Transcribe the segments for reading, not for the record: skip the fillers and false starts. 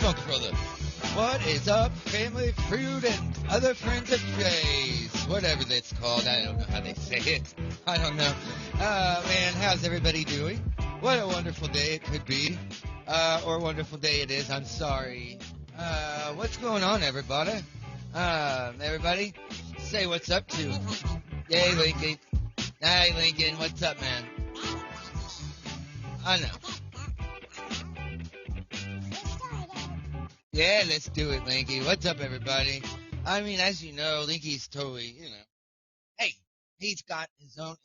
Junk Brother. What is up, family, fruit, and other friends of Jay's? Whatever that's called. I don't know how they say it. I don't know. Man, how's everybody doing? What a wonderful day it could be. Or wonderful day it is. I'm sorry. What's going on, everybody? Everybody, say what's up to. Yay, Lincoln. Hey, Lincoln, what's up, man? I know. Yeah, let's do it, Linky. What's up, everybody? I mean, as you know, Linky's totally, hey, he's got his own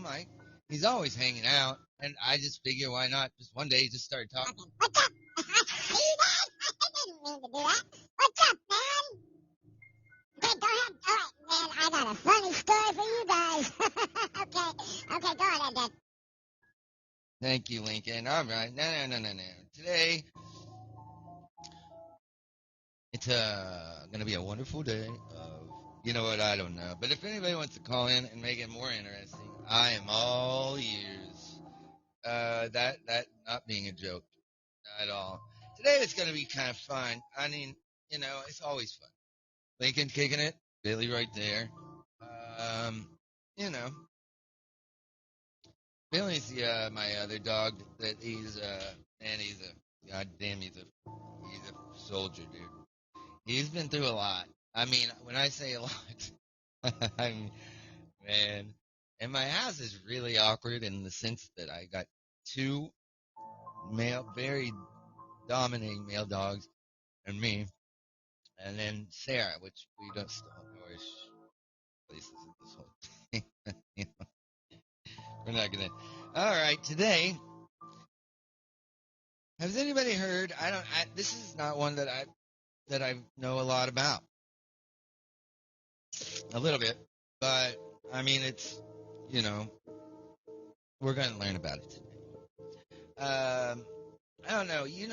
mic. He's always hanging out, and I just figure why not just one day just start talking. What's up? See that? I didn't mean to do that. What's up, man? Okay, go ahead. All right, man, I got a funny story for you guys. Okay, go ahead, Dad. Thank you, Lincoln. All right. No. Today, it's going to be a wonderful day of, you know what, I don't know. But if anybody wants to call in and make it more interesting, I am all ears. That not being a joke, not at all. Today it's going to be kind of fun. I mean, it's always fun. Lincoln kicking it, Billy right there. You know, Billy's my other dog that he's he's a soldier, dude. He's been through a lot. I mean, when I say a lot, I mean, man. And my house is really awkward in the sense that I got two very dominating male dogs, and me, and then Sarah, which we don't still know where places in this whole thing. We're not gonna. All right, today. Has anybody heard? This is not one that I know a lot about. A little bit, but I mean, it's we're going to learn about it today. I don't know. You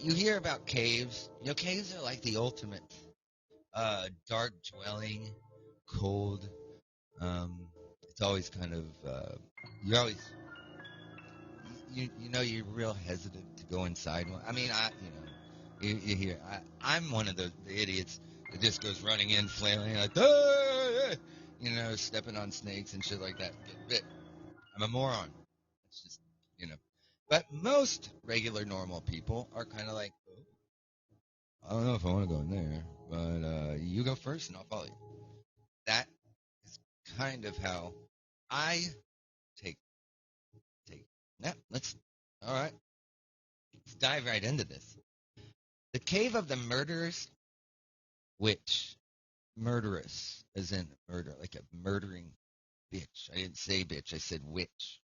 hear about caves. Caves are like the ultimate dark dwelling, cold. It's always kind of you're always you're real hesitant to go inside one. I mean, you hear I'm one of the idiots that just goes running in, flailing like, stepping on snakes and shit like that. Get bit. I'm a moron. It's just, But most regular, normal people are kind of like, I don't know if I want to go in there, but you go first and I'll follow you. That is kind of how I take. Yeah, all right. Let's dive right into this. The Cave of the Murderous Witch. Murderous, as in murder, like a murdering bitch. I didn't say bitch, I said witch.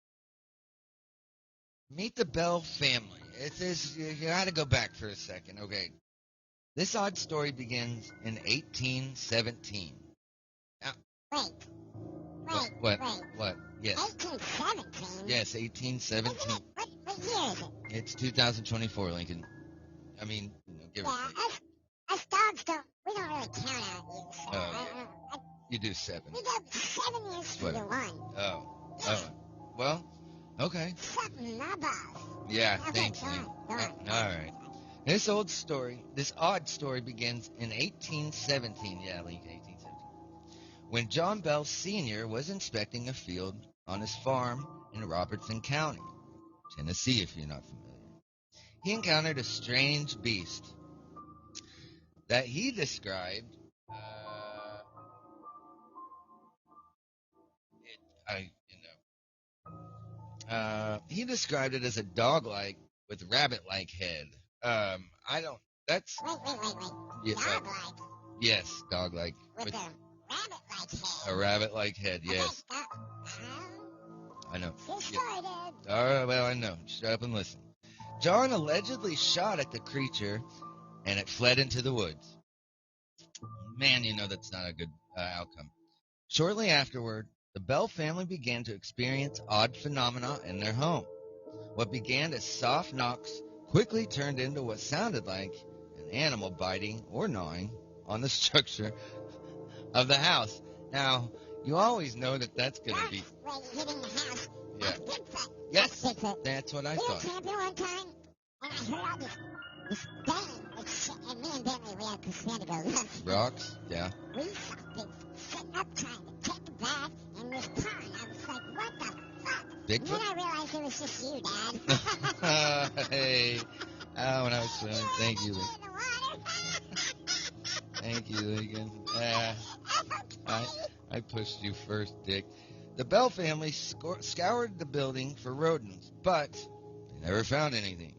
Meet the Bell family. You gotta go back for a second, okay. This odd story begins in 1817. Now, Wait. What? Yes. 1817? Yes, 1817. What year is it? It's 2024, Lincoln. I mean, give or take. Us dogs we don't really count out years. So yeah. You do 7. We go 7 years for the one. Oh. Well, okay. Something my boss. Yeah, Okay, thanks, go man. on. All right. This odd story begins in 1817. Yeah, Lincoln, 1817. When John Bell Sr. was inspecting a field on his farm in Robertson County, Tennessee, if you're not familiar. He encountered a strange beast that he described he described it as a dog-like with rabbit-like head. I don't. That's Wait. Yeah, Dog-like? Yes, dog-like With a rabbit-like head. A rabbit-like head. Yes. Okay, I know. Get started. All right. Well, I know. Shut up and listen. John allegedly shot at the creature, and it fled into the woods. Man, that's not a good outcome. Shortly afterward, the Bell family began to experience odd phenomena in their home. What began as soft knocks quickly turned into what sounded like an animal biting or gnawing on the structure of the house. Now, you always know that that's going to be... hitting the house. Yeah. Bigfoot. Yes, That's Bigfoot. that's what I We thought. were camping one time, and I heard all this this thing, and me and Bentley, we had to go look. Rocks? Yeah. We saw things sitting up trying to take a bath in this pond. I was like, what the fuck? And then Bigfoot? I realized it was just you, Dad. Hey. Oh, when I was swimming. Thank you. In the water. Thank you, Lincoln. Okay. I pushed you first, Dick. The Bell family scoured the building for rodents, but they never found anything.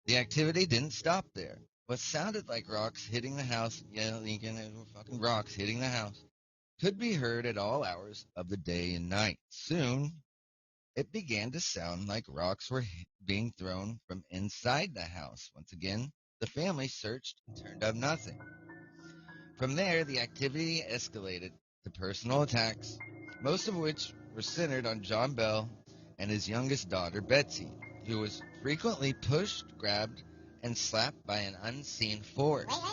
The activity didn't stop there. What sounded like rocks hitting the house, yeah, Lincoln, it were fucking rocks hitting the house, could be heard at all hours of the day and night. Soon, it began to sound like rocks were being thrown from inside the house. Once again, the family searched and turned up nothing. From there, the activity escalated to personal attacks, most of which were centered on John Bell and his youngest daughter, Betsy, who was frequently pushed, grabbed, and slapped by an unseen force. Wait. I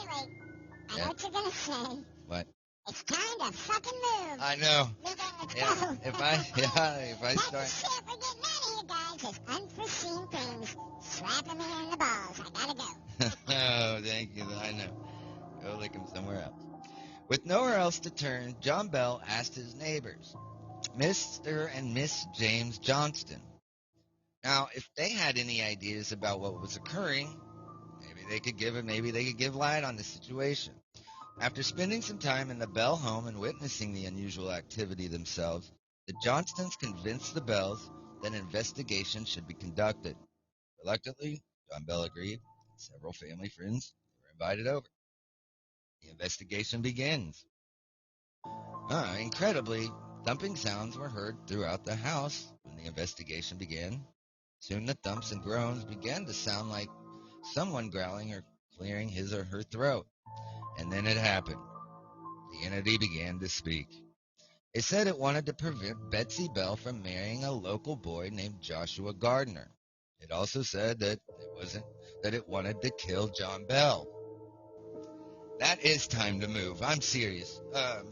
know Yeah. what you're gonna say. What? It's time to fucking move. I know. Lincoln, let's Yeah. go. If I That's start. the shit. We're getting out of here, guys. There's unforeseen things slapping me in the balls. I gotta go. Oh, thank you. I know. Go lick him somewhere else. With nowhere else to turn, John Bell asked his neighbors, Mr. and Miss James Johnston. Now, if they had any ideas about what was occurring, maybe they could give light on the situation. After spending some time in the Bell home and witnessing the unusual activity themselves, the Johnstons convinced the Bells that an investigation should be conducted. Reluctantly, John Bell agreed, and several family friends were invited over. The investigation begins. Incredibly, thumping sounds were heard throughout the house when the investigation began. Soon the thumps and groans began to sound like someone growling or clearing his or her throat. And then it happened. The entity began to speak. It said it wanted to prevent Betsy Bell from marrying a local boy named Joshua Gardner. It also said that it wanted to kill John Bell. That is time to move. I'm serious. No.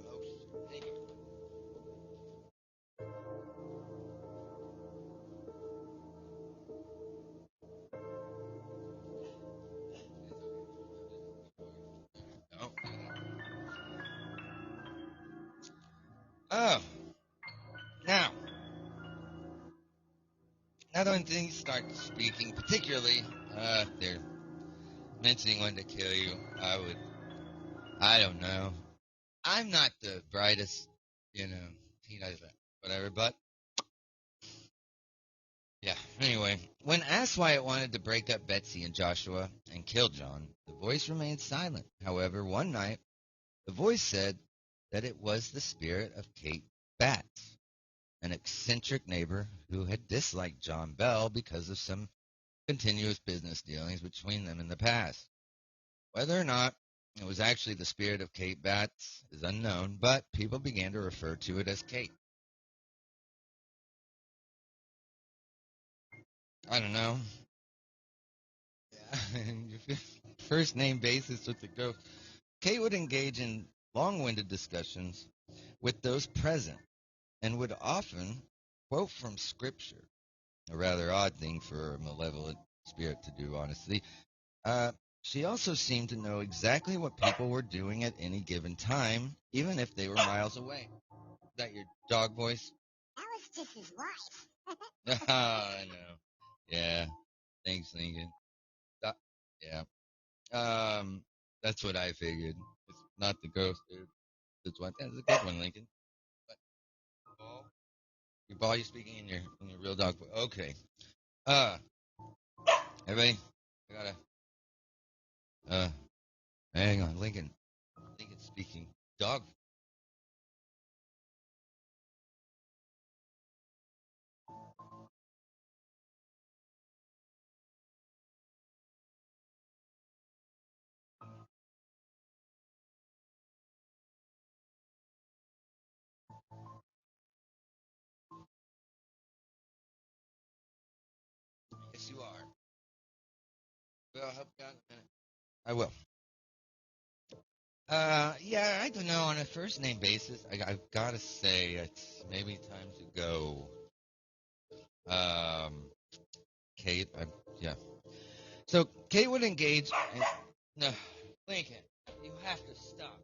Oh, now when things start speaking, particularly, they're mentioning when to kill you, I don't know. I'm not the brightest, teenager, whatever, but yeah. Anyway, when asked why it wanted to break up Betsy and Joshua and kill John, the voice remained silent. However, one night, the voice said that it was the spirit of Kate Batts, an eccentric neighbor who had disliked John Bell because of some continuous business dealings between them in the past. Whether or not it was actually the spirit of Kate Batts is unknown, but people began to refer to it as Kate. I don't know. Yeah. First name basis with the ghost. Kate would engage in long-winded discussions with those present and would often quote from scripture, a rather odd thing for a malevolent spirit to do, honestly. Uh, she also seemed to know exactly what people were doing at any given time, even if they were miles away. Is that your dog voice? That was just his wife. I know. Yeah. Thanks, Lincoln. Yeah. That's what I figured. It's not the ghost, dude. That's a good one, Lincoln. But you're speaking in your real dog voice. Okay. Uh, everybody, I gotta. Uh, hang on, Lincoln. Lincoln speaking dog. Yes, you are. Well, I'll help you out in a minute. I will. Yeah, I don't know. On a first name basis, I've got to say it's maybe time to go. Um, Kate, yeah. So Kate would engage. No, Lincoln, you have to stop.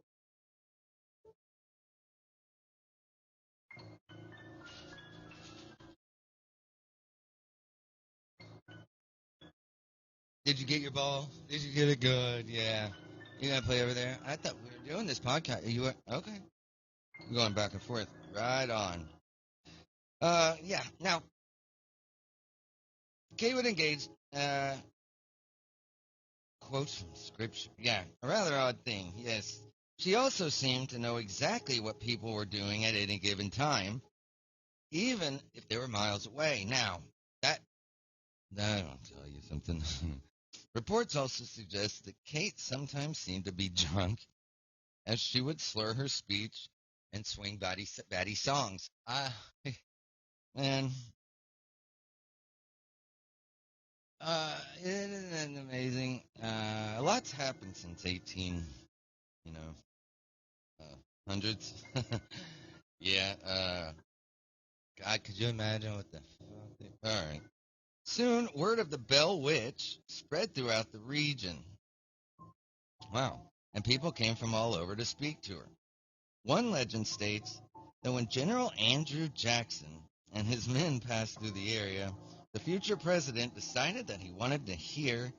Did you get your ball? Did you get it good? Yeah. You gonna play over there? I thought we were doing this podcast. You were okay? We're going back and forth. Right on. Yeah. Now, Kate would engage. Quotes from scripture. Yeah, a rather odd thing. Yes. She also seemed to know exactly what people were doing at any given time, even if they were miles away. Now, that I'll tell you something. Reports also suggest that Kate sometimes seemed to be drunk, as she would slur her speech and swing batty songs. Man, isn't it amazing? A lot's happened since 18, you know, hundreds. Yeah, God, could you imagine what the fuck? All right. Soon, word of the Bell Witch spread throughout the region. Wow. And people came from all over to speak to her. One legend states that when General Andrew Jackson and his men passed through the area, the future president decided that he wanted to hear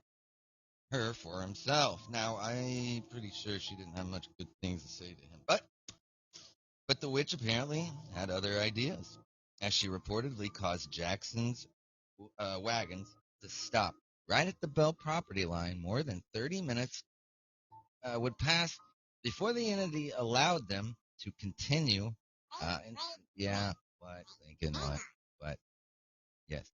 her for himself. Now, I'm pretty sure she didn't have much good things to say to him. But the witch apparently had other ideas, as she reportedly caused Jackson's wagons to stop right at the Bell property line. More than 30 minutes would pass before the entity allowed them to continue. And, yeah, what? Thinking what? What? Yes.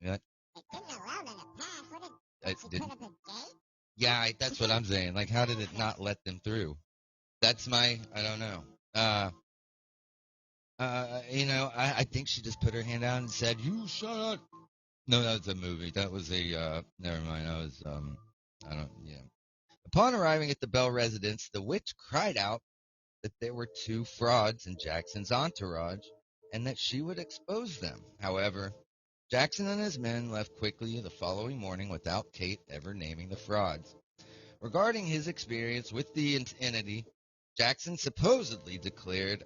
What? It didn't allow them to pass. What It she didn't. put up a gate? Yeah, that's what I'm saying. Like, how did it not let them through? That's I don't know. I think she just put her hand out and said, "You shut up." No, that was a movie. That was never mind. I don't, yeah. Upon arriving at the Bell residence, the witch cried out that there were two frauds in Jackson's entourage and that she would expose them. However, Jackson and his men left quickly the following morning without Kate ever naming the frauds. Regarding his experience with the entity, Jackson supposedly declared,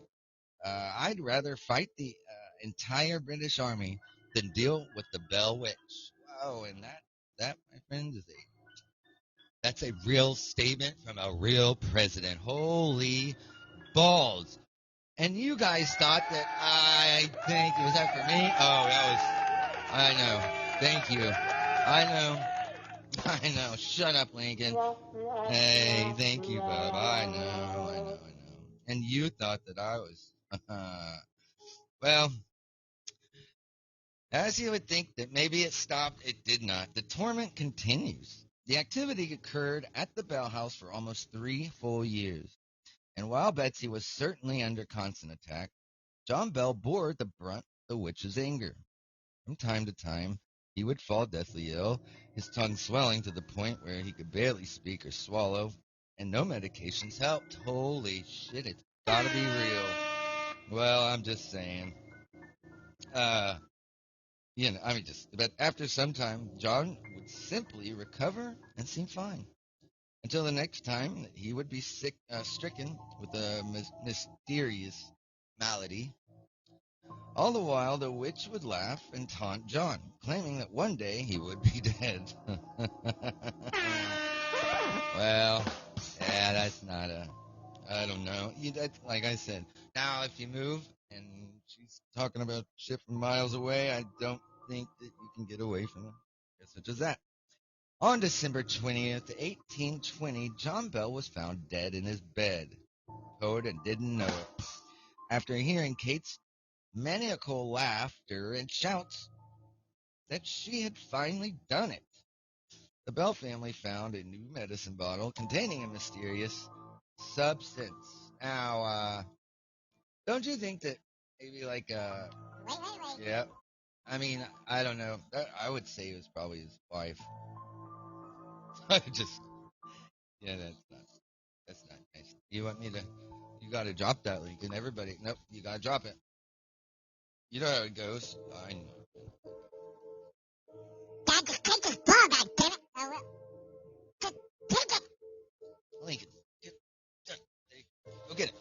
I'd rather fight the entire British Army than deal with the Bell Witch. Wow, and that, my friend, that's a real statement from a real president. Holy balls. And you guys thought that I think, was that for me? Oh, I know. Thank you. I know. I know. Shut up, Lincoln. Hey, thank you, Bob. I know. And you thought that I was, well, as you would think that maybe it stopped, it did not. The torment continues. The activity occurred at the Bell House for almost 3 full years. And while Betsy was certainly under constant attack, John Bell bore the brunt of the witch's anger. From time to time, he would fall deathly ill, his tongue swelling to the point where he could barely speak or swallow, and no medications helped. Holy shit, it's gotta be real. Well, I'm just saying. Uh, but after some time, John would simply recover and seem fine until the next time that he would be stricken with a mysterious malady. All the while, the witch would laugh and taunt John, claiming that one day he would be dead. Well, yeah, that's not I don't know. That's like I said. Now, if you move and she's talking about shit from miles away, I don't think that you can get away from it. Guess such as that. On December 20th, 1820, John Bell was found dead in his bed. Code and didn't know it. After hearing Kate's maniacal laughter and shouts that she had finally done it, the Bell family found a new medicine bottle containing a mysterious substance. Now, don't you think that maybe Wait. yeah, I mean, I don't know. I would say it was probably his wife. Just, yeah, that's not nice. You want me to, you gotta drop that link and everybody, nope, you gotta drop it. You know how it goes. I know. will. Just take it. Lincoln, go get it.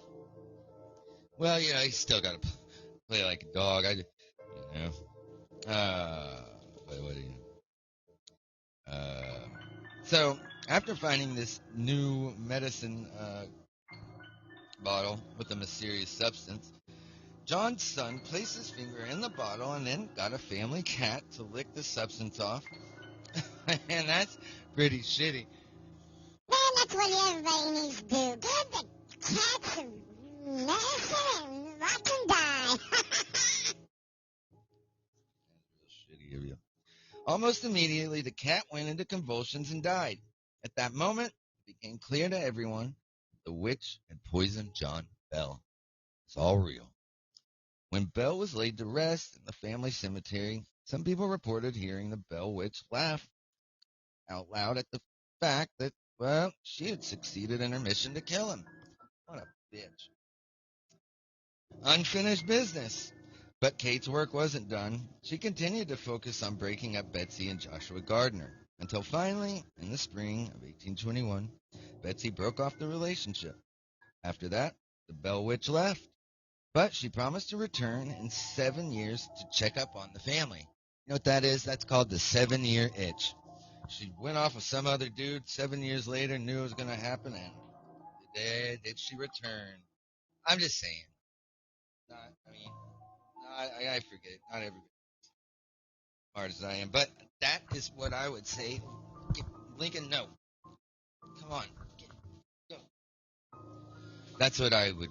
Well, he's still got to play like a dog. But what do you So, after finding this new medicine bottle with a mysterious substance, John's son placed his finger in the bottle and then got a family cat to lick the substance off. And that's pretty shitty. Man, that's what everybody needs to do. Give the cats some medicine and watch them die. That's real shitty of you. Almost immediately, the cat went into convulsions and died. At that moment, it became clear to everyone the witch had poisoned John Bell. It's all real. When Bell was laid to rest in the family cemetery, some people reported hearing the Bell Witch laugh out loud at the fact that, well, she had succeeded in her mission to kill him. What a bitch. Unfinished business. But Kate's work wasn't done. She continued to focus on breaking up Betsy and Joshua Gardner until finally, in the spring of 1821, Betsy broke off the relationship. After that, the Bell Witch left. But she promised to return in 7 years to check up on the family. You know what that is? That's called the 7-year itch. She went off with some other dude 7 years later, knew it was going to happen, and did she return? I'm just saying. I forget. Not everybody smart as I am, but that is what I would say. Lincoln, no. Come on. Go. That's what I would.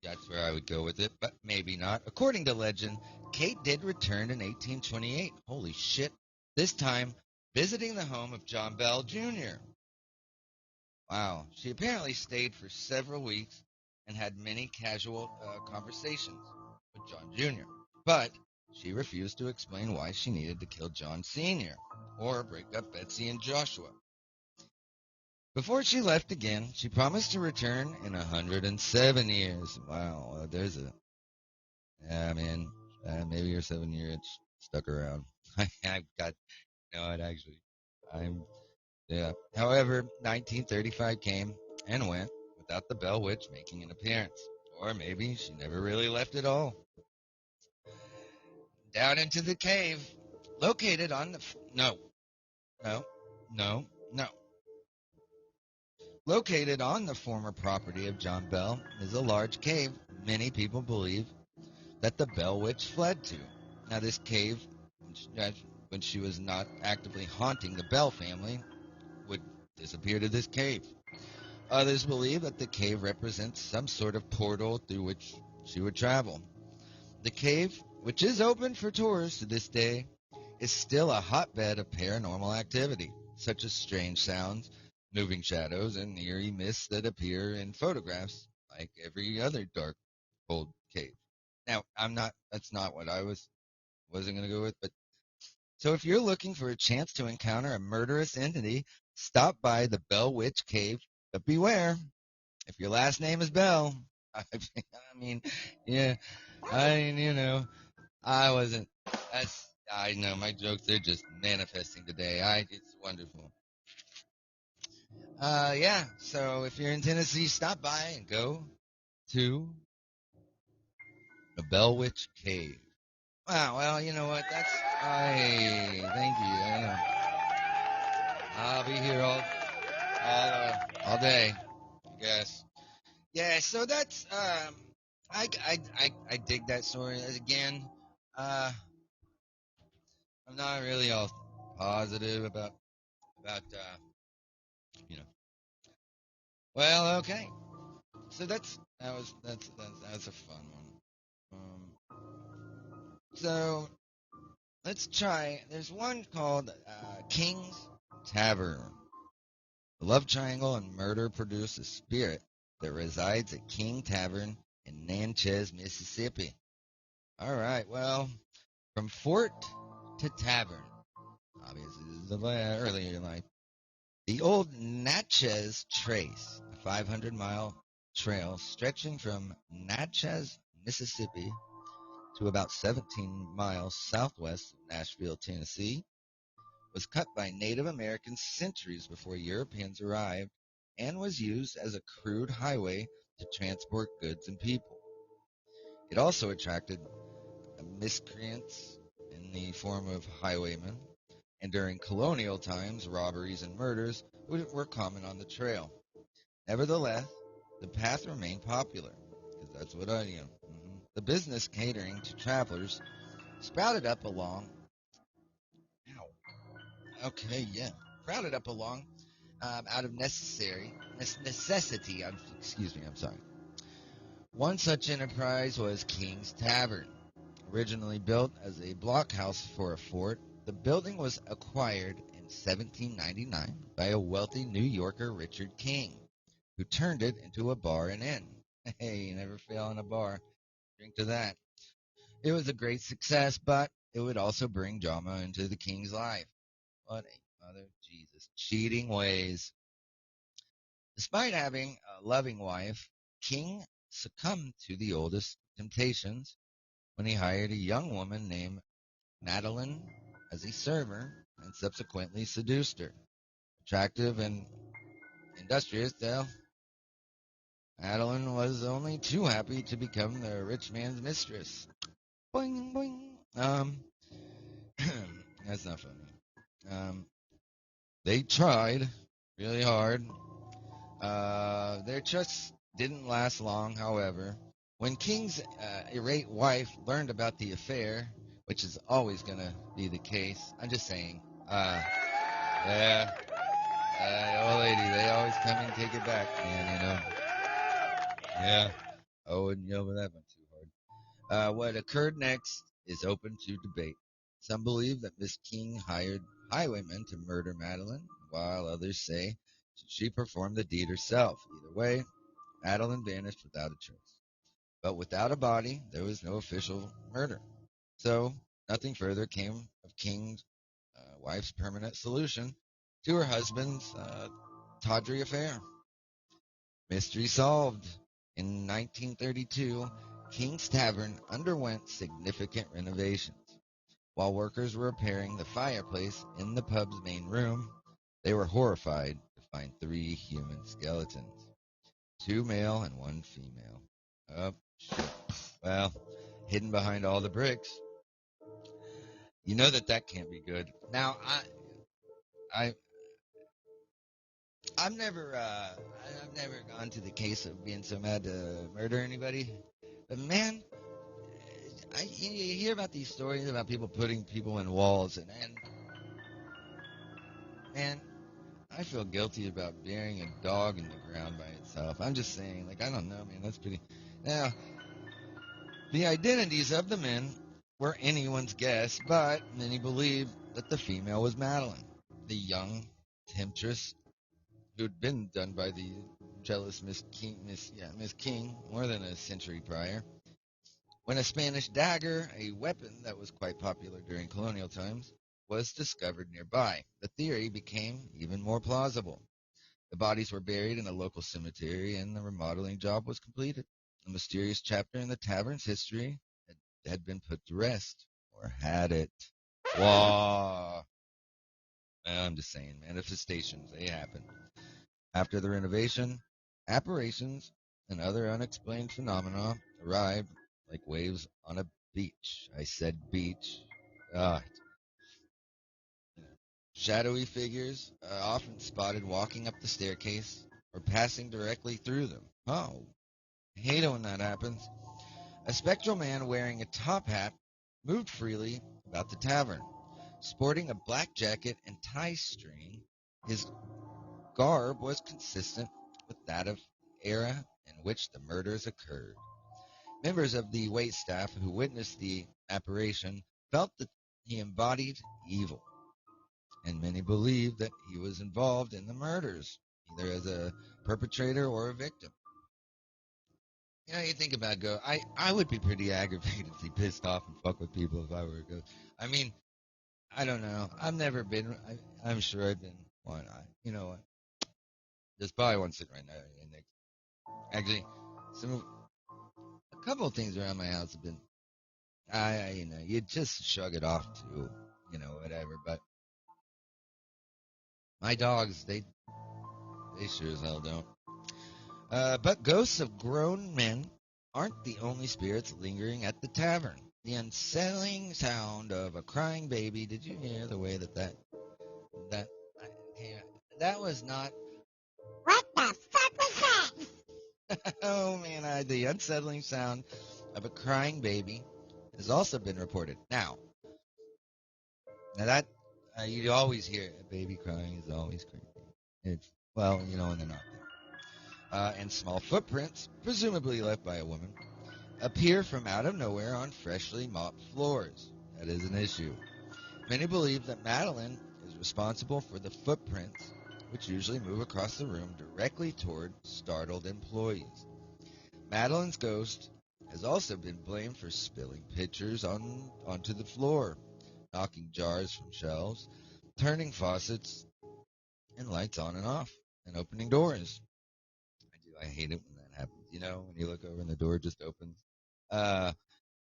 That's where I would go with it, but maybe not. According to legend, Kate did return in 1828. Holy shit. This time, visiting the home of John Bell Jr. Wow. She apparently stayed for several weeks and had many casual conversations with John Jr. But she refused to explain why she needed to kill John Sr. or break up Betsy and Joshua. Before she left again, she promised to return in 107 years. Wow, yeah, man, maybe your 7 year itch stuck around. I've got, actually, yeah. However, 1935 came and went without the Bell Witch making an appearance. Or maybe she never really left at all. Down into the cave, located on the, no, no, no, no. Located on the former property of John Bell is a large cave many people believe that the Bell Witch fled to. Now, this cave, when she was not actively haunting the Bell family, would disappear to this cave. Others believe that the cave represents some sort of portal through which she would travel. The cave, which is open for tours to this day, is still a hotbed of paranormal activity, such as strange sounds, moving shadows, and eerie mists that appear in photographs like every other dark, cold cave. Now, that's not what wasn't going to go with, but so if you're looking for a chance to encounter a murderous entity, stop by the Bell Witch Cave, but beware, if your last name is Bell, I mean, yeah, I wasn't, I know my jokes, they're just manifesting today. It's wonderful. Yeah, so if you're in Tennessee, stop by and go to the Bell Witch Cave. Wow, well, you know what, thank you, I know. I'll be here all day, I guess. Yeah, so that's I dig that story. Again, uh, I'm not really all positive about you know. Well, okay. So that's a fun one. So let's try. There's one called King's Tavern. The love triangle and murder produce a spirit that resides at King Tavern in Natchez, Mississippi. All right. Well, from fort to tavern. Obviously, this is earlier in life. The old Natchez Trace, a 500-mile trail stretching from Natchez, Mississippi, to about 17 miles southwest of Nashville, Tennessee, was cut by Native Americans centuries before Europeans arrived and was used as a crude highway to transport goods and people. It also attracted miscreants in the form of highwaymen, and during colonial times, robberies and murders were common on the trail. Nevertheless, the path remained popular, because that's what the business catering to travelers sprouted up along. Ow. Okay, yeah, sprouted up along out of necessity. Excuse me, I'm sorry. One such enterprise was King's Tavern. Originally built as a blockhouse for a fort, the building was acquired in 1799 by a wealthy New Yorker, Richard King, who turned it into a bar and inn. Hey, you never fail in a bar. Drink to that. It was a great success, but it would also bring drama into the king's life. What a mother Jesus. Cheating ways. Despite having a loving wife, King succumbed to the oldest temptations when he hired a young woman named Madeline as a server and subsequently seduced her. Attractive and industrious, though, Madeline was only too happy to become the rich man's mistress. Boing, boing. That's not funny. They tried really hard. Their trust didn't last long, however. When King's irate wife learned about the affair, which is always going to be the case, I'm just saying, yeah, old lady, they always come and take it back, man, Yeah, I wouldn't yell for that one too hard. What occurred next is open to debate. Some believe that Miss King hired highwaymen to murder Madeline, while others say she performed the deed herself. Either way, Madeline vanished without a trace. But without a body, there was no official murder. So nothing further came of King's wife's permanent solution to her husband's tawdry affair. Mystery solved. In 1932, King's Tavern underwent significant renovations. While workers were repairing the fireplace in the pub's main room, they were horrified to find three human skeletons, two male and one female. Oh, shit. Well, hidden behind all the bricks. You know that can't be good. Now, I, I've never gone to the case of being so mad to murder anybody. But man, you hear about these stories about people putting people in walls, and man, I feel guilty about burying a dog in the ground by itself. I'm just saying, like, I don't know, man. That's pretty. Now, the identities of the men were anyone's guess, but many believe that the female was Madeline, the young temptress who'd been done by the jealous Miss King more than a century prior. When a Spanish dagger, a weapon that was quite popular during colonial times, was discovered nearby, the theory became even more plausible. The bodies were buried in a local cemetery, and the remodeling job was completed. A mysterious chapter in the tavern's history had been put to rest, or had it. Wow. I'm just saying, manifestations, they happen. After the renovation, apparitions and other unexplained phenomena arrived like waves on a beach. I said beach. Ah, shadowy figures are often spotted walking up the staircase or passing directly through them. Oh, I hate it when that happens. A spectral man wearing a top hat moved freely about the tavern, sporting a black jacket and tie string. His garb was consistent with that of the era in which the murders occurred. Members of the waitstaff who witnessed the apparition felt that he embodied evil, and many believed that he was involved in the murders, either as a perpetrator or a victim. You think about it, I would be pretty aggravated, pissed off, and fuck with people if I were a ghost. I mean, I don't know. I've never been. I'm sure I've been one. You know what? There's probably one sitting right now. Actually, some a couple of things around my house have been. You just shrug it off to, whatever. But My dogs, they sure as hell don't. But ghosts of grown men aren't the only spirits lingering at the tavern. The unsettling sound of a crying baby. Did you hear the way that I can't, that was not? What the fuck was that? Oh man, the unsettling sound of a crying baby has also been reported. Now that you always hear a baby crying is always creepy. It's well, when they're not there. And small footprints, presumably left by a woman, appear from out of nowhere on freshly mopped floors. That is an issue. Many believe that Madeline is responsible for the footprints, which usually move across the room directly toward startled employees. Madeline's ghost has also been blamed for spilling pitchers onto the floor, knocking jars from shelves, turning faucets and lights on and off, and opening doors. I hate it when that happens. When you look over and the door just opens. Uh,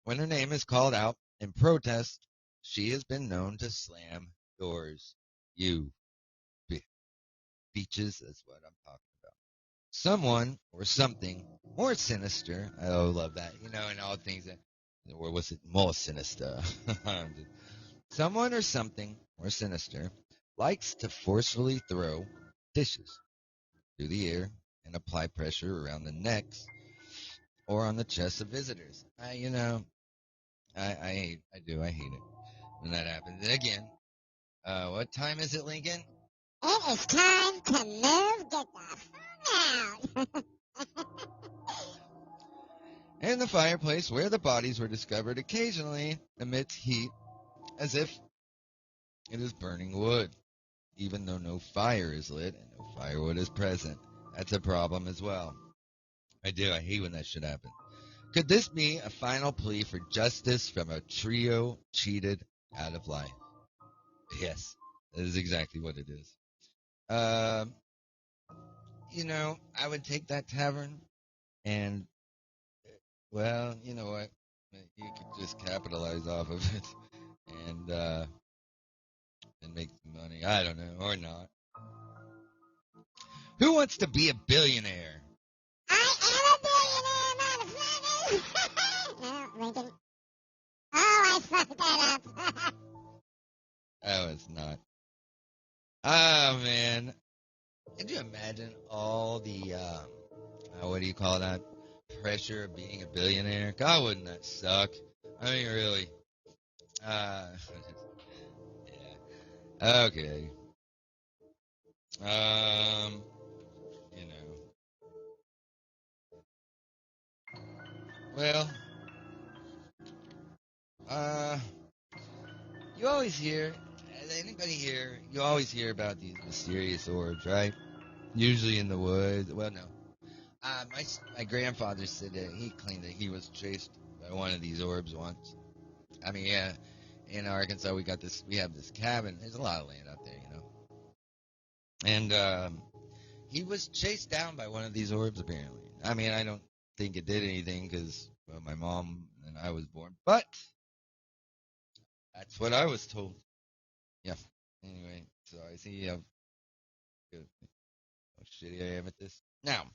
when her name is called out in protest, she has been known to slam doors. You beaches, that's what I'm talking about. Someone or something more sinister. Oh, love that. And all things that, or was it more sinister? Someone or something more sinister likes to forcefully throw dishes through the air and apply pressure around the necks or on the chests of visitors. I do. I hate it when that happens. And again, what time is it, Lincoln? It is time to move. Get the fuck out. And the fireplace where the bodies were discovered occasionally emits heat as if it is burning wood, even though no fire is lit and no firewood is present. That's a problem as well. I do. I hate when that shit happens. Could this be a final plea for justice from a trio cheated out of life? Yes, that is exactly what it is. Um, I would take that tavern and, well, you know what? You could just capitalize off of it and make some money. I don't know, or not. Who wants to be a billionaire? I am a billionaire, motherfucker. No, Lincoln. Oh, I fucked that up. Oh, it's not. Oh man, could you imagine all the what do you call that? Pressure of being a billionaire. God, wouldn't that suck? I mean, really. Uh, yeah. Okay. Um, you know. Well, uh, you always hear. Anybody here? You always hear about these mysterious orbs, right? Usually in the woods. Well, no. My grandfather said that he claimed that he was chased by one of these orbs once. I mean, yeah, in Arkansas we have this cabin. There's a lot of land out there. And he was chased down by one of these orbs apparently. I mean, I don't think it did anything because well, my mom and I was born, but that's what I was told. Yeah. Anyway, so I see how shitty I am at this. Now,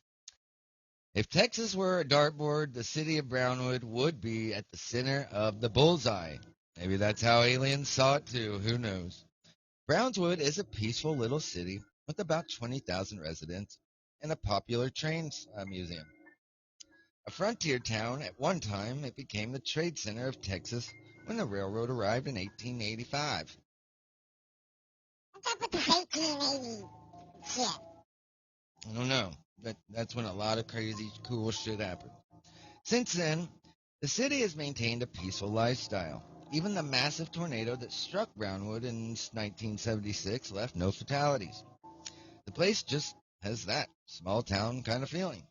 if Texas were a dartboard, the city of Brownwood would be at the center of the bullseye. Maybe that's how aliens saw it too. Who knows? Brownswood is a peaceful little city with about 20,000 residents and a popular trains museum. A frontier town at one time, it became the trade center of Texas when the railroad arrived in 1885. What's up with this 1880 shit? I don't know. That's when a lot of crazy, cool shit happened. Since then, the city has maintained a peaceful lifestyle. Even the massive tornado that struck Brownwood in 1976 left no fatalities. The place just has that small town kind of feeling.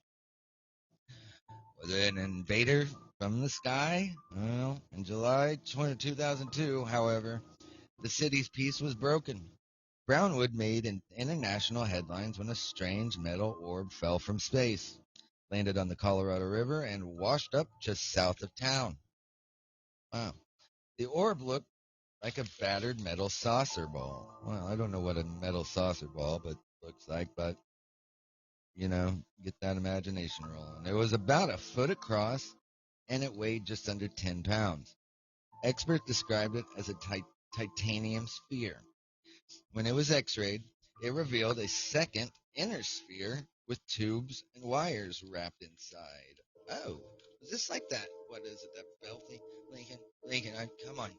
Was it an invader from the sky? Well, in July 2002, however, the city's peace was broken. Brownwood made international headlines when a strange metal orb fell from space, landed on the Colorado River, and washed up just south of town. Wow. The orb looked like a battered metal saucer ball. Well, I don't know what a metal saucer ball but looks like, but get that imagination rolling. It was about a foot across and it weighed just under 10 pounds. Experts described it as a titanium sphere. When it was x-rayed, it revealed a second inner sphere with tubes and wires wrapped inside. Oh, is this like that? What is it, that belty? Lincoln, come on.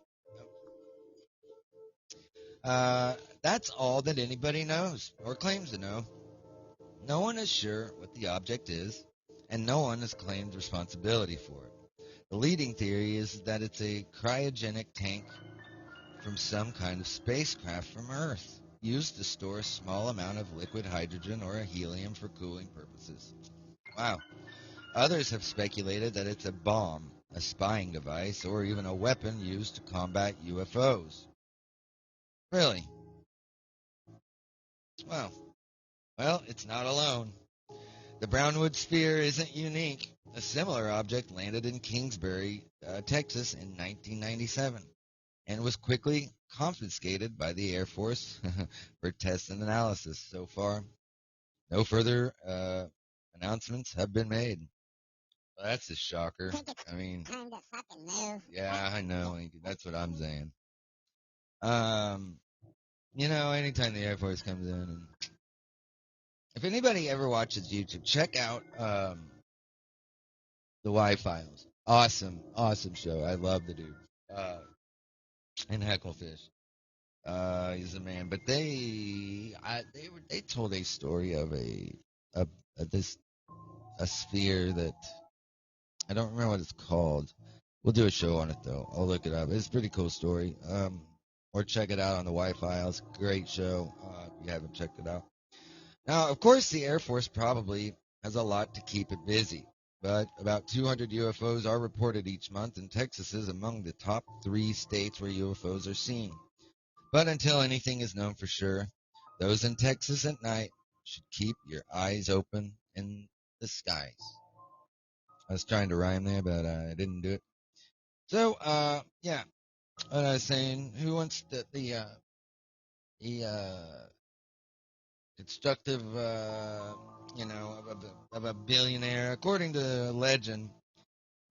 That's all that anybody knows or claims to know. No one is sure what the object is, and no one has claimed responsibility for it. The leading theory is that it's a cryogenic tank from some kind of spacecraft from Earth, used to store a small amount of liquid hydrogen or helium for cooling purposes. Wow. Others have speculated that it's a bomb, a spying device, or even a weapon used to combat UFOs. Really? Well, it's not alone. The Brownwood Sphere isn't unique. A similar object landed in Kingsbury, Texas in 1997 and was quickly confiscated by the Air Force for test and analysis. So far, no further announcements have been made. Well, that's a shocker. I mean, Time to fucking move. yeah, I know. That's what I'm saying. Anytime the Air Force comes in, and if anybody ever watches YouTube, check out the Y Files. Awesome, awesome show. I love the dude. And Hecklefish. He's a man. But they told a story of a sphere that I don't remember what it's called. We'll do a show on it though. I'll look it up. It's a pretty cool story. Or check it out on the Y Files. Great show. If you haven't checked it out. Now, of course, the Air Force probably has a lot to keep it busy. But about 200 UFOs are reported each month, and Texas is among the top 3 states where UFOs are seen. But until anything is known for sure, those in Texas at night should keep your eyes open in the skies. I was trying to rhyme there, but I didn't do it. So, yeah, what I was saying, who wants the constructive, of a billionaire? According to legend,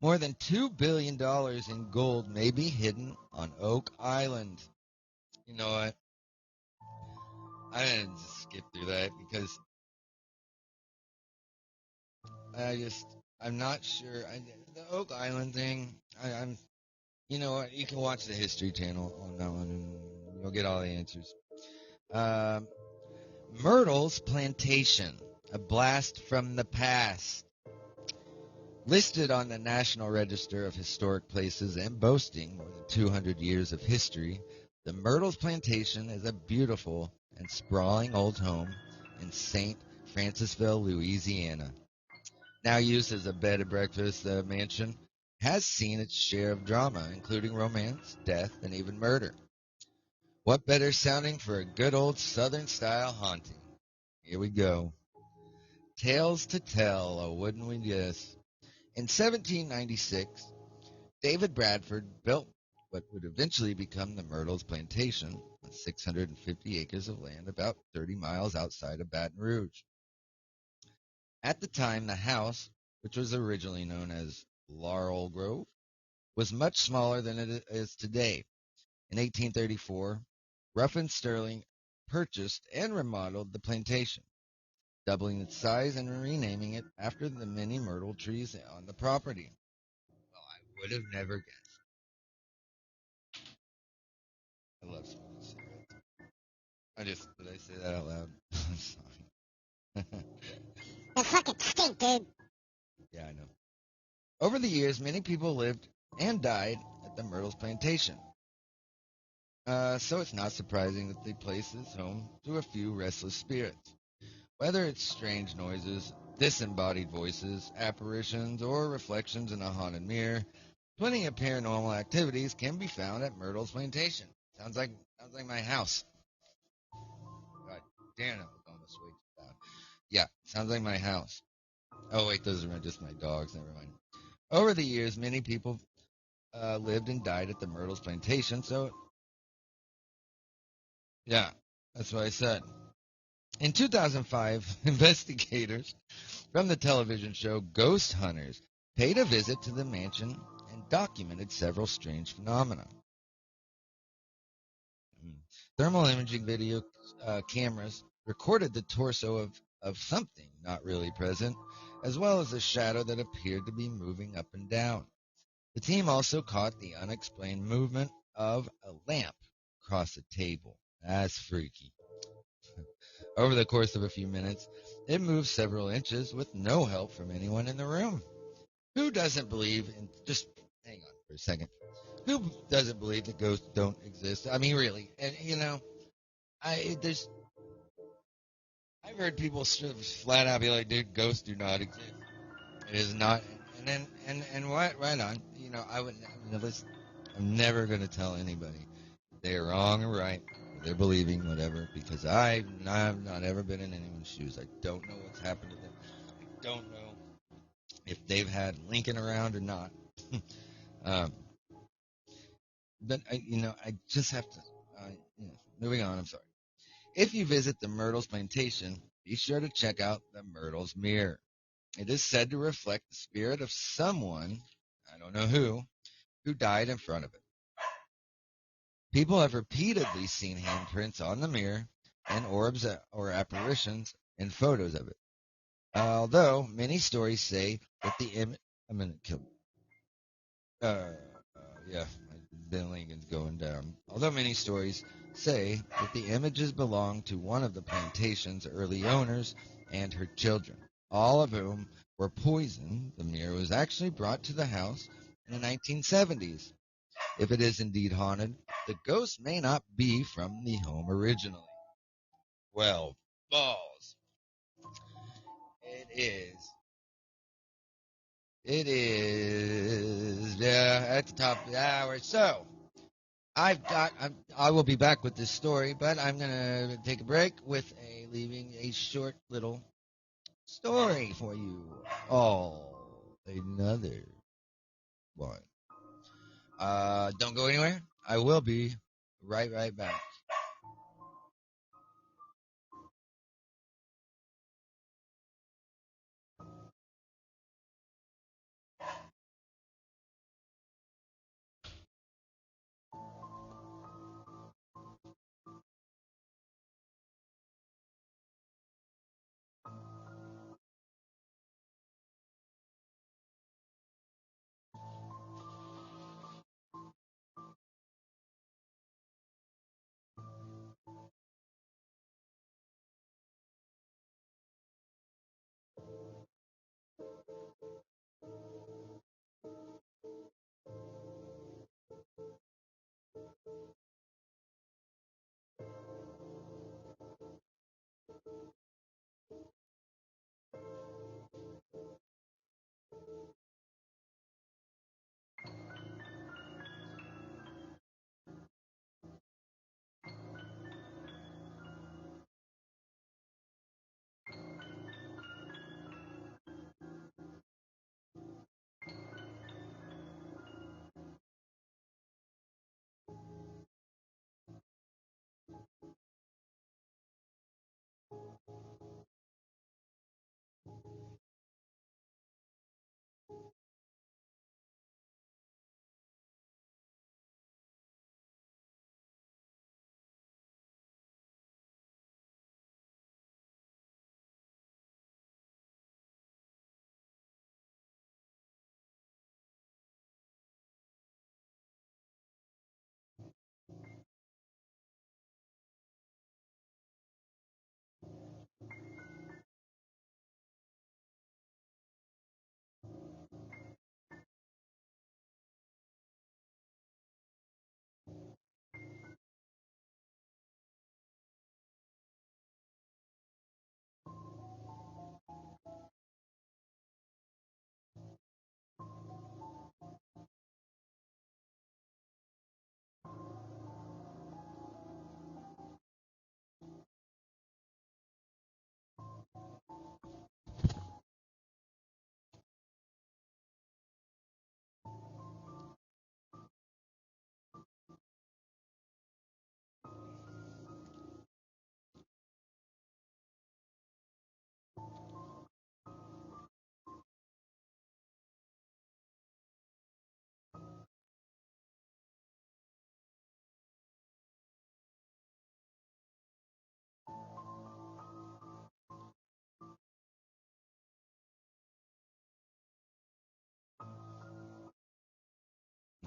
more than $2 billion in gold may be hidden on Oak Island. You know what? I didn't just skip through that because I'm not sure. The Oak Island thing, I'm, you know what? You can watch the History Channel on that one and you'll get all the answers. Um, Myrtle's Plantation, a blast from the past. Listed on the National Register of Historic Places and boasting more than 200 years of history, the Myrtles Plantation is a beautiful and sprawling old home in St. Francisville, Louisiana. Now used as a bed and breakfast mansion, has seen its share of drama, including romance, death, and even murder. What better sounding for a good old Southern style haunting? Here we go. Tales to tell, oh, wouldn't we just? In 1796, David Bradford built what would eventually become the Myrtles Plantation on 650 acres of land about 30 miles outside of Baton Rouge. At the time, the house, which was originally known as Laurel Grove, was much smaller than it is today. In 1834, Ruffin Sterling purchased and remodeled the plantation, doubling its size and renaming it after the many myrtle trees on the property. Well, I would have never guessed. I love smoking cigarettes. Did I say that out loud? I'm sorry. They fucking stink, dude. Yeah, I know. Over the years, many people lived and died at the Myrtles Plantation. So it's not surprising that the place is home to a few restless spirits. Whether it's strange noises, disembodied voices, apparitions, or reflections in a haunted mirror, plenty of paranormal activities can be found at Myrtle's Plantation. Sounds like my house. God damn, it was almost way too loud. Yeah, sounds like my house. Oh wait, those are just my dogs. Never mind. Over the years, many people lived and died at the Myrtles Plantation, so Yeah, that's what I said. In 2005, investigators from the television show Ghost Hunters paid a visit to the mansion and documented several strange phenomena. Thermal imaging video cameras recorded the torso of something not really present, as well as a shadow that appeared to be moving up and down. The team also caught the unexplained movement of a lamp across the table. That's freaky. Over the course of a few minutes, it moved several inches with no help from anyone in the room. Who doesn't believe in just hang on for a second. Who doesn't believe that ghosts don't exist? I mean, really. And I've heard people flat out be like, "Dude, ghosts do not exist. It is not." And then and what? Right on. I'm never gonna tell anybody they're wrong or right. Or they're believing whatever because I've not ever been in anyone's shoes. I don't know what's happened to them. I don't know if they've had Lincoln around or not. um, but I just have to. Moving on. I'm sorry. If you visit the Myrtles plantation, be sure to check out the Myrtles mirror. It is said to reflect the spirit of someone, I don't know who died in front of it. People have repeatedly seen handprints on the mirror and orbs or apparitions in photos of it. Although many stories say that the image, I'm gonna kill. Uh, yeah, Ben Lincoln's going down. Although many stories say that the images belong to one of the plantation's early owners and her children, all of whom were poisoned, the mirror was actually brought to the house in the 1970s. If it is indeed haunted, the ghost may not be from the home originally. Well, balls. It is. It is. Yeah, at the top of the hour. So, I will be back with this story, but I'm gonna take a break with leaving a short little story for you all. Another one. Don't go anywhere. I will be right back.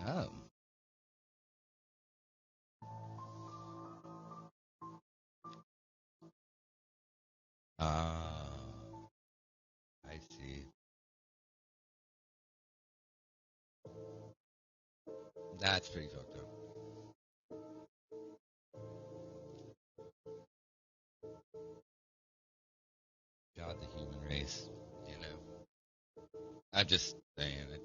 Oh. Ah, I see. That's pretty fucked up. God, the human race. You know, I'm just saying it.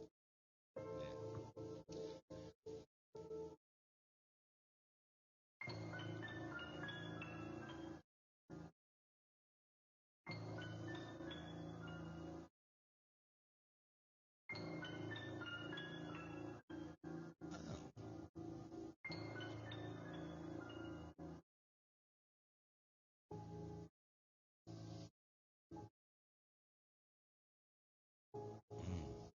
Oh. Mm.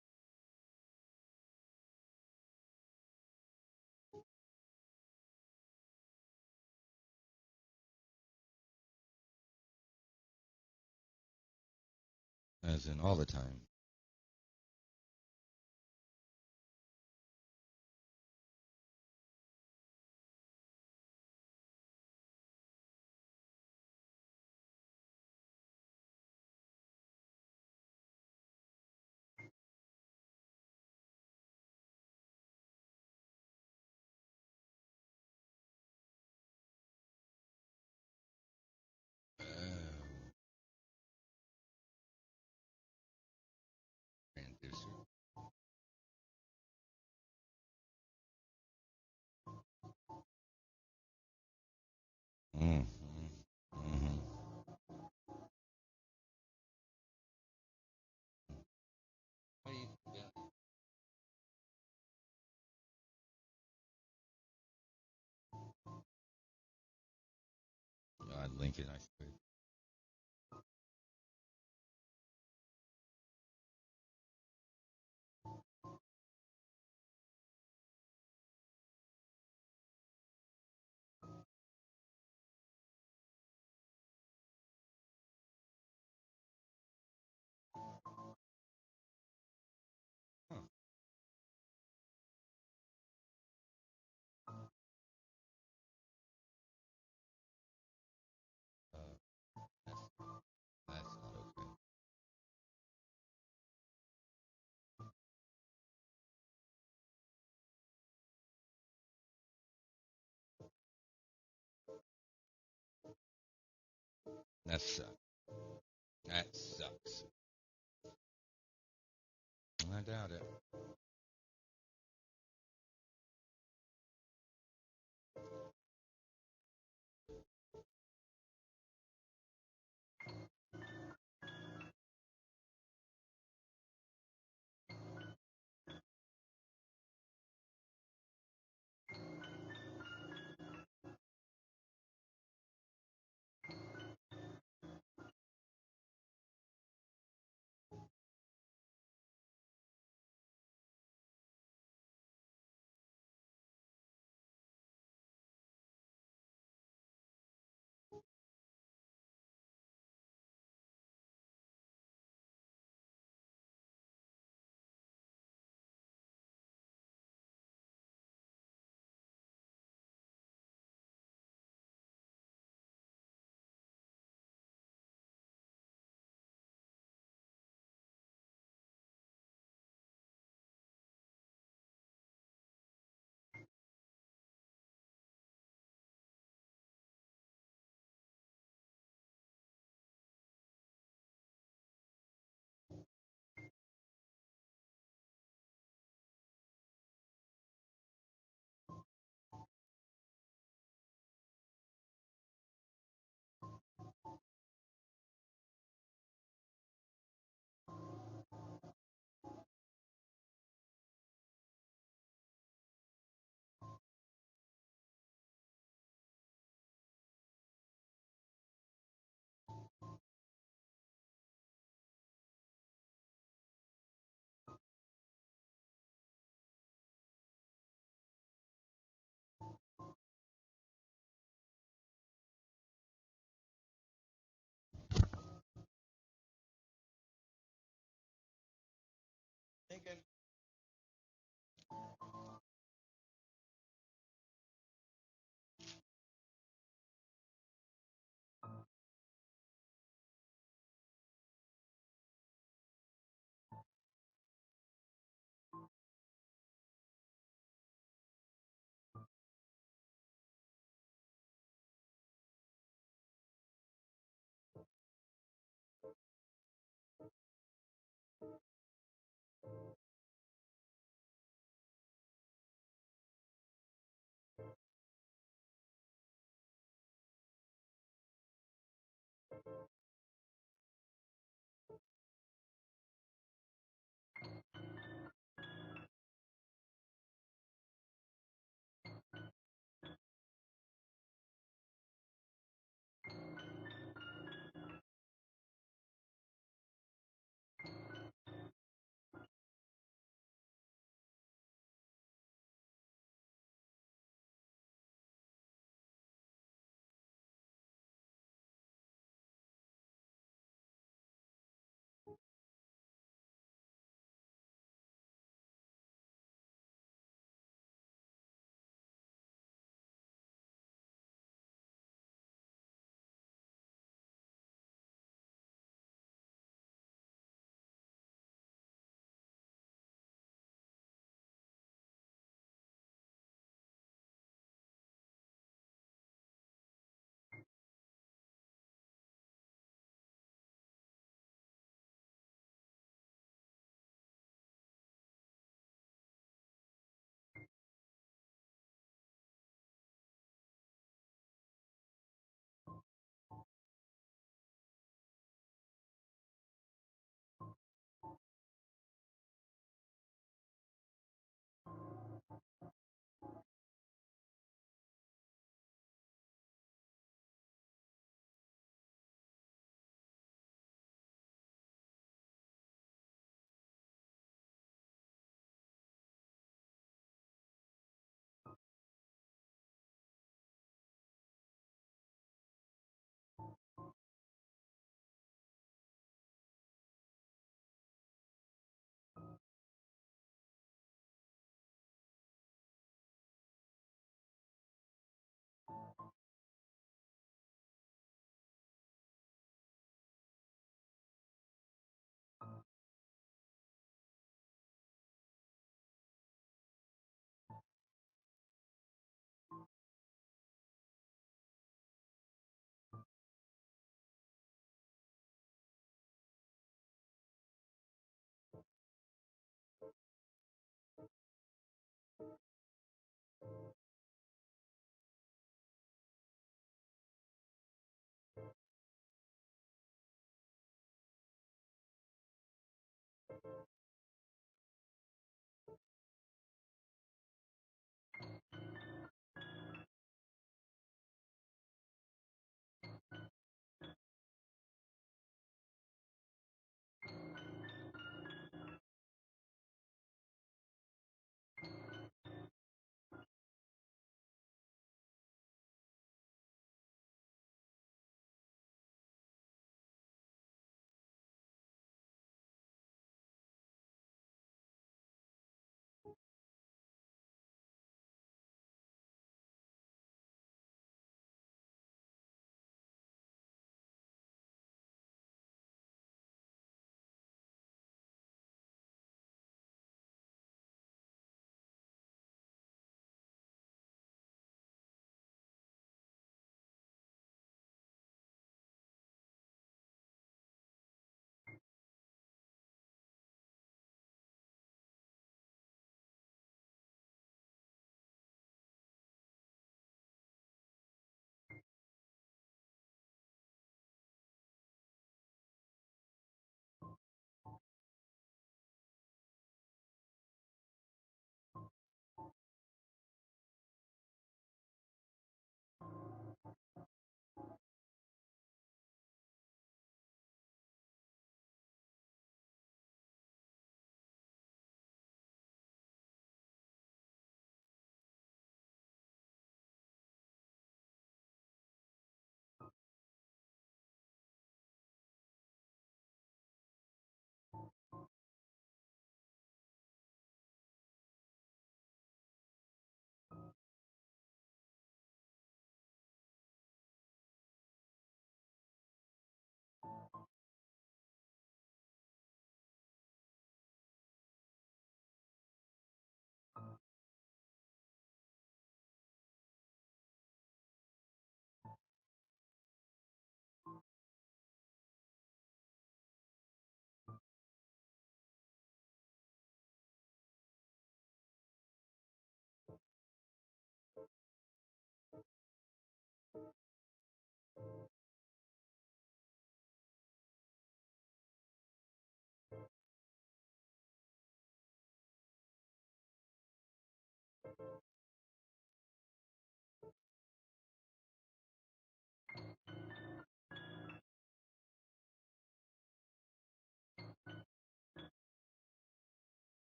As in all the time. Oh. Transducer. Mm-hmm. Mm-hmm. What do you, yeah. God, Lincoln, I swear. Huh. That's, that's not okay. That sucks. That sucks. I doubt it. Thinking.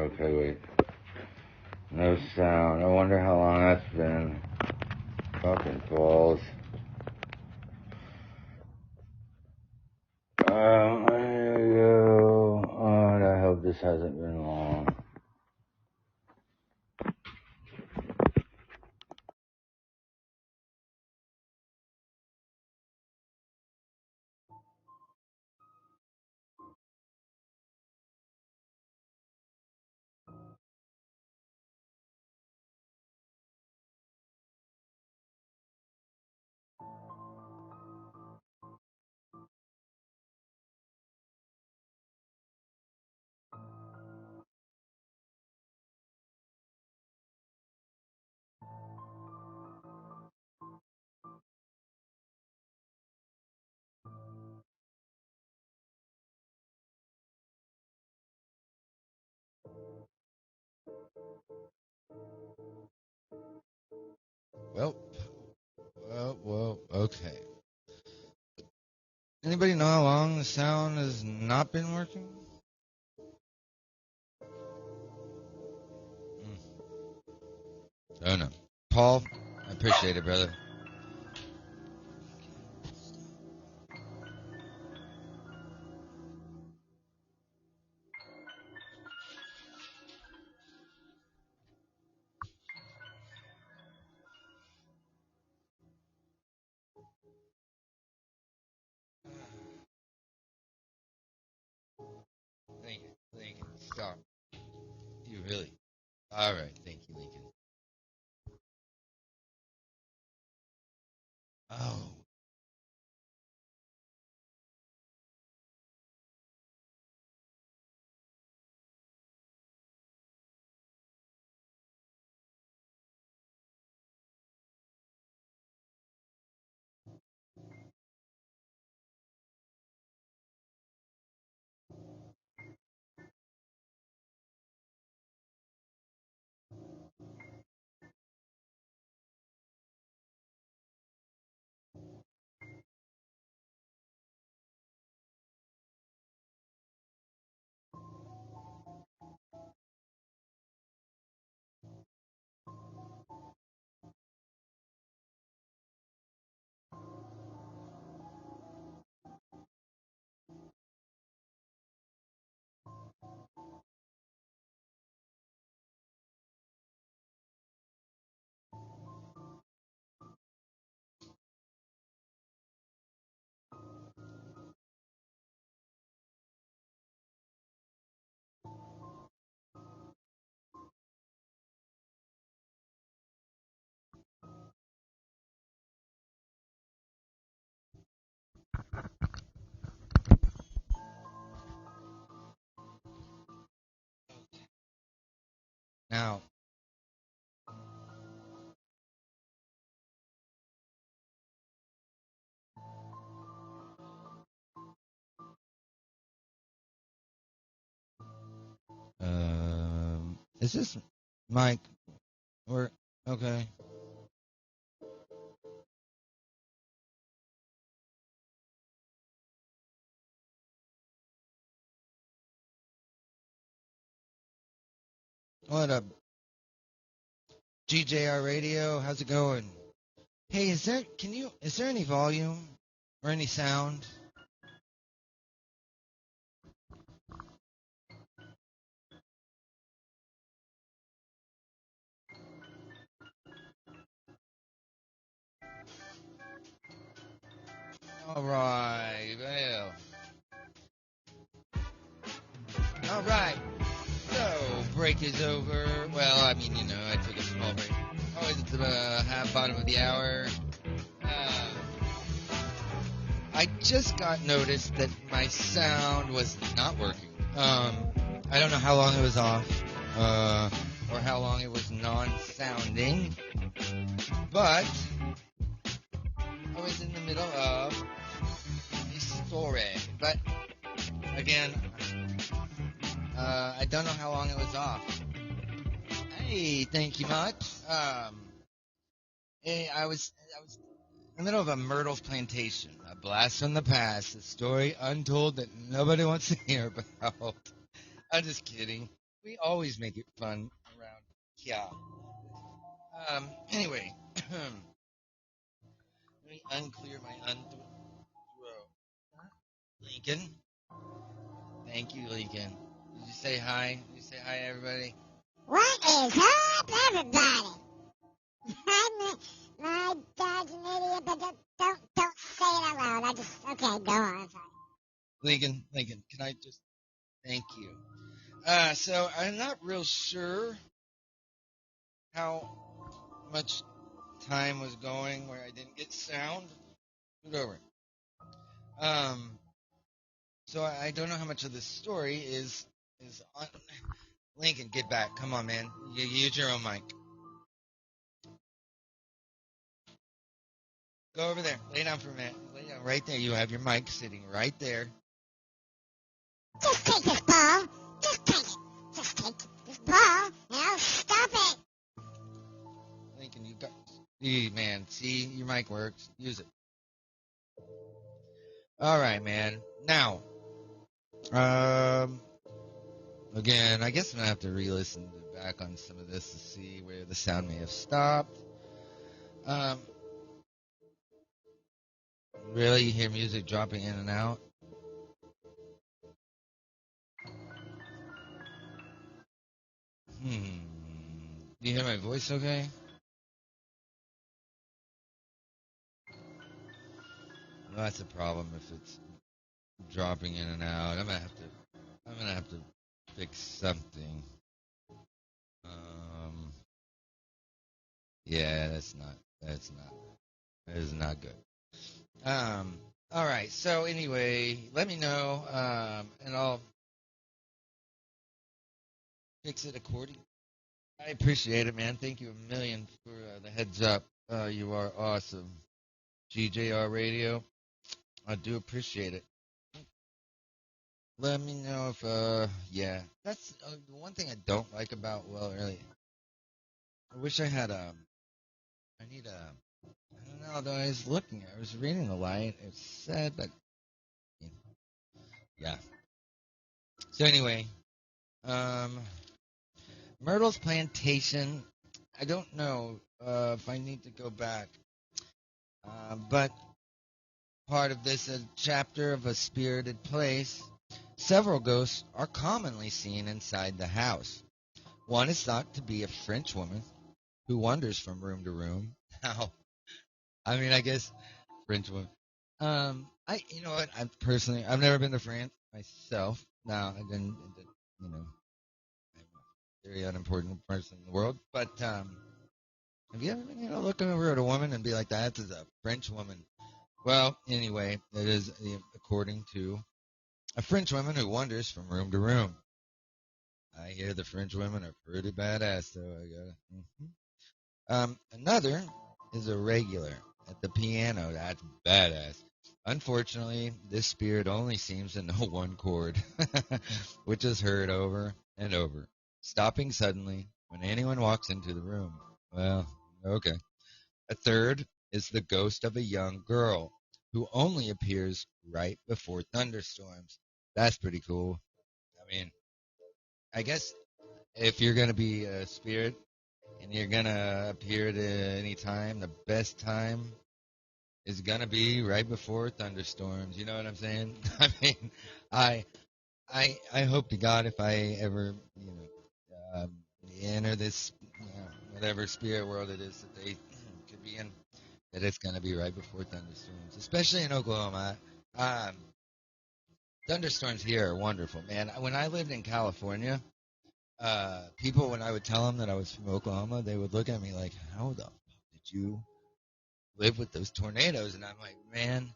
Okay, wait. No sound. I wonder how long that's been. Fucking balls. There we go. I hope this hasn't been long. Well, okay. Anybody know how long the sound has not been working? I don't know. Paul, I appreciate it, brother. Lincoln, stop. You really? All right, thank you, Lincoln. Oh, now, is this Mike? Or okay? What up, GJR Radio? How's it going? Hey, is there any volume or any sound? All right, well, all right. So break is over. Well, I mean, I took a small break. Always at the bottom of the hour. I just got noticed that my sound was not working. I don't know how long it was off, or how long it was non-sounding, but I was in the middle of a story. But again, I don't know how long it was off. Hey, thank you much. I was in the middle of a myrtle plantation, a blast from the past, a story untold that nobody wants to hear about. I'm just kidding. We always make it fun around here. Anyway, let me unclear my throat. Lincoln. Thank you, Lincoln. Did you say hi? Did you say hi, everybody? What is up, everybody? My dad's an idiot, but don't say it out loud. Okay, go on. Sorry. Lincoln, can I just thank you? So I'm not real sure how much time was going where I didn't get sound. Move over. So I don't know how much of this story is on. Lincoln, get back. Come on, man. You use your own mic. Go over there. Lay down for a minute. Lay down right there. You have your mic sitting right there. Just take this ball. Just take it. Just take this ball, and I'll stop it. Lincoln, you got. Man, see, your mic works. Use it. All right, man. Now, again, I guess I'm gonna have to re-listen back on some of this to see where the sound may have stopped. Really, you hear music dropping in and out? Do you hear my voice okay? Well, that's a problem if it's dropping in and out. I'm gonna have to fix something. Yeah, that is not good. All right. So anyway, let me know, and I'll fix it accordingly. I appreciate it, man. Thank you a million for the heads up. You are awesome. GJR Radio. I do appreciate it. Let me know if, yeah. That's the one thing I don't like about, well, really, I wish I had, I need I don't know, though I was I was reading the line. It said, but, yeah. So anyway, um, Myrtle's Plantation, I don't know, if I need to go back, but part of this chapter of a spirited place, several ghosts are commonly seen inside the house. One is thought to be a French woman who wanders from room to room. Now, I mean, I guess French woman. You know what? I've never been to France myself. No, you know, I'm a very unimportant person in the world. But have you ever been, looking over at a woman and be like, that is a French woman? Well, anyway, it is according to a French woman who wanders from room to room. I hear the French women are pretty badass, though. Another is a regular at the piano. That's badass. Unfortunately, this spirit only seems to know one chord, which is heard over and over, stopping suddenly when anyone walks into the room. Well, okay. A third is the ghost of a young girl who only appears right before thunderstorms. That's pretty cool. I mean, I guess if you're going to be a spirit and you're going to appear at any time, the best time is going to be right before thunderstorms. You know what I'm saying? I mean, I I hope to God if I ever, enter this, whatever spirit world it is that they could be in, that it's going to be right before thunderstorms, especially in Oklahoma. Um, Thunderstorms here are wonderful, man. When I lived in California, people, when I would tell them that I was from Oklahoma, they would look at me like, "How the fuck did you live with those tornadoes?" And I'm like, "Man,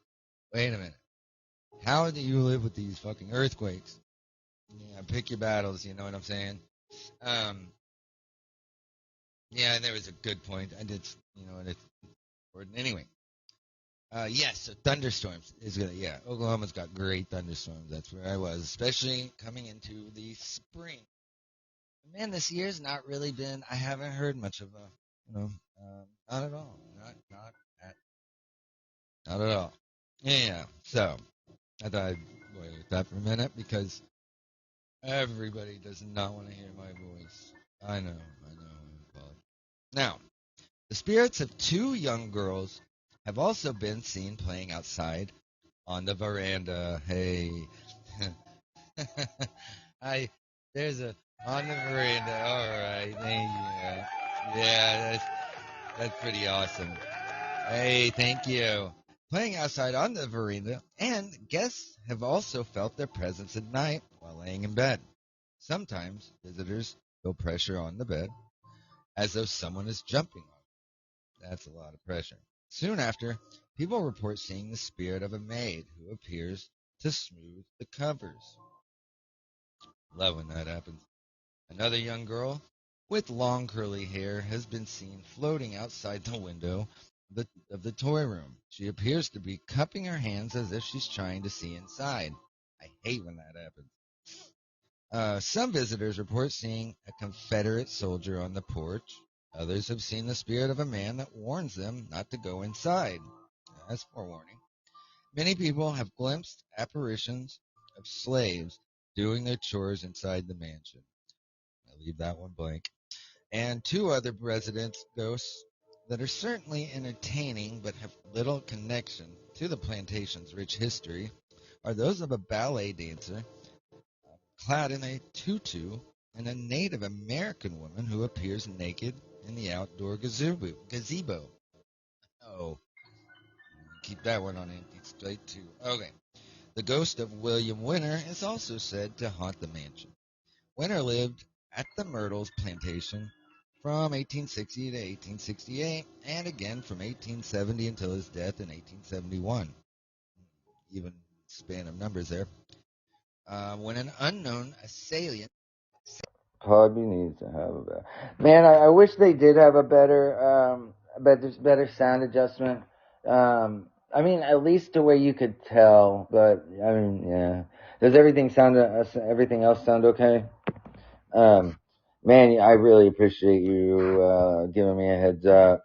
wait a minute. How do you live with these fucking earthquakes? Yeah, pick your battles. You know what I'm saying?" Um, yeah, and there was a good point. I did, and it's important anyway. Yes, so thunderstorms is good. Yeah, Oklahoma's got great thunderstorms. That's where I was, especially coming into the spring. Man, this year's not really been. I haven't heard much of a, not at all. At, not at all. Yeah. So I thought I'd boil with that for a minute because Everybody does not want to hear my voice. I know. Now, the spirits of two young girls have also been seen playing outside on the veranda. Hey. I there's a on the veranda. All right, thank you. Yeah, that's pretty awesome. Hey, thank you. Playing outside on the veranda, and guests have also felt their presence at night while laying in bed. Sometimes visitors feel pressure on the bed as though someone is jumping on it. That's a lot of pressure. Soon after, people report seeing the spirit of a maid who appears to smooth the covers. Love when that happens. Another young girl with long curly hair has been seen floating outside the window of the toy room. She appears to be cupping her hands as if she's trying to see inside. I hate when that happens. Some visitors report seeing a Confederate soldier on the porch. Others have seen the spirit of a man that warns them not to go inside. That's forewarning. Many people have glimpsed apparitions of slaves doing their chores inside the mansion. I leave that one blank. And two other residents' ghosts that are certainly entertaining but have little connection to the plantation's rich history are those of a ballet dancer clad in a tutu and a Native American woman who appears naked in the outdoor gazebo. Oh, keep that one on empty straight too. Okay. The ghost of William Winter is also said to haunt the mansion. Winter lived at the Myrtles plantation from 1860 to 1868, and again from 1870 until his death in 1871. Even span of numbers there. When an unknown assailant. Hobby needs to have a better. Man, I wish they did have a better sound adjustment. I mean, at least the way you could tell. But I mean, yeah. Does everything else sound okay? Man, I really appreciate you giving me a heads up.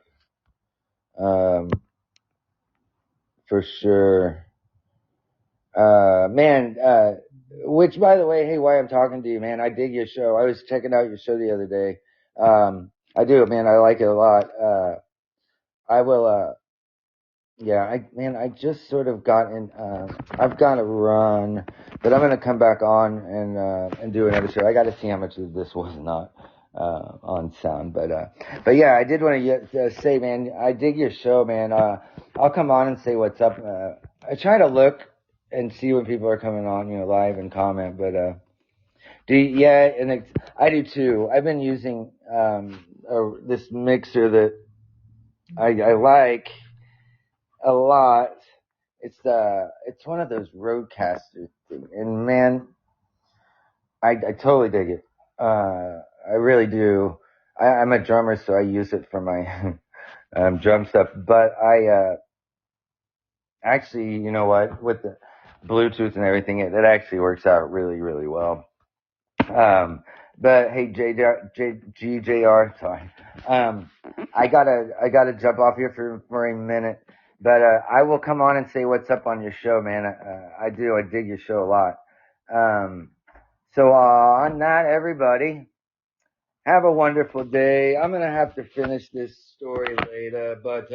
Um, for sure. Man, which by the way, hey, why I'm talking to you, man, I dig your show. I was checking out your show the other day. I do, man. I like it a lot. I will, yeah, I just sort of I've got to run, but I'm going to come back on and do another show. I got to see how much of this was not, on sound, but yeah, I did want to say, man, I dig your show, man. I'll come on and say what's up. I try to look and see when people are coming on, live and comment, but, yeah, and I do too. I've been using, this mixer that I like a lot. It's one of those roadcaster things, and man, I totally dig it. I really do. I'm a drummer, so I use it for my drum stuff. But actually, you know what? With the Bluetooth and everything, it actually works out really, really well. But hey, GJR, sorry. I gotta jump off here for a minute, but I will come on and say what's up on your show, man. I do. I dig your show a lot. So on that, everybody, have a wonderful day. I'm gonna have to finish this story later, but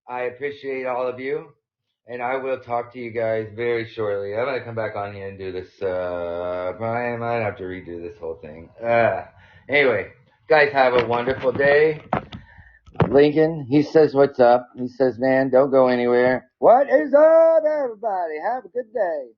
I appreciate all of you. And I will talk to you guys very shortly. I'm gonna come back on here and do this. I might have to redo this whole thing. Anyway, guys, have a wonderful day. Lincoln, he says, "What's up?" He says, "Man, don't go anywhere." What is up, everybody? Have a good day.